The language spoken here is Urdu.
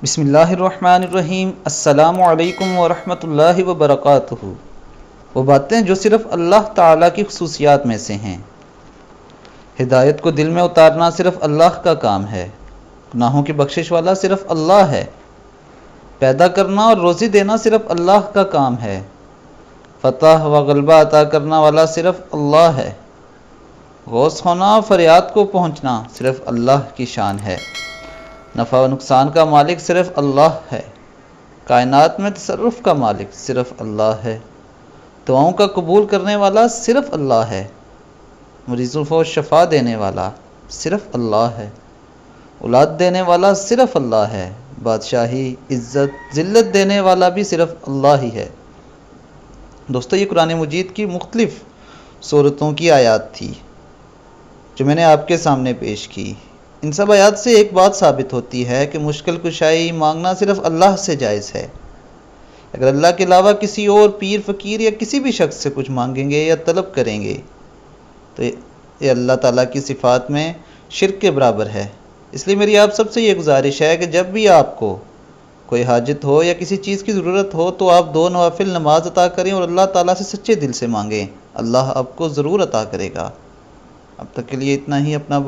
بسم اللہ الرحمن الرحیم۔ السلام علیکم ورحمۃ اللہ وبرکاتہ۔ وہ باتیں جو صرف اللہ تعالیٰ کی خصوصیات میں سے ہیں۔ ہدایت کو دل میں اتارنا صرف اللہ کا کام ہے۔ گناہوں کی بخشش والا صرف اللہ ہے۔ پیدا کرنا اور روزی دینا صرف اللہ کا کام ہے۔ فتح و غلبہ عطا کرنا والا صرف اللہ ہے۔ غوث ہونا اور فریاد کو پہنچنا صرف اللہ کی شان ہے۔ نفع و نقصان کا مالک صرف اللہ ہے۔ کائنات میں تصرف کا مالک صرف اللہ ہے۔ دعاؤں کا قبول کرنے والا صرف اللہ ہے۔ مریضوں کو شفا دینے والا صرف اللہ ہے۔ اولاد دینے والا صرف اللہ ہے۔ بادشاہی، عزت، ذلت دینے والا بھی صرف اللہ ہی ہے۔ دوستو، یہ قرآن مجید کی مختلف صورتوں کی آیات تھی جو میں نے آپ کے سامنے پیش کی۔ ان سب آیات سے ایک بات ثابت ہوتی ہے کہ مشکل کشائی مانگنا صرف اللہ سے جائز ہے۔ اگر اللہ کے علاوہ کسی اور پیر، فقیر یا کسی بھی شخص سے کچھ مانگیں گے یا طلب کریں گے تو یہ اللہ تعالیٰ کی صفات میں شرک کے برابر ہے۔ اس لیے میری آپ سب سے یہ گزارش ہے کہ جب بھی آپ کو کوئی حاجت ہو یا کسی چیز کی ضرورت ہو تو آپ 2 نوافل نماز عطا کریں اور اللہ تعالیٰ سے سچے دل سے مانگیں۔ اللہ آپ کو ضرور عطا کرے گا۔ اب تک کے لیے اتنا ہی۔ اپنا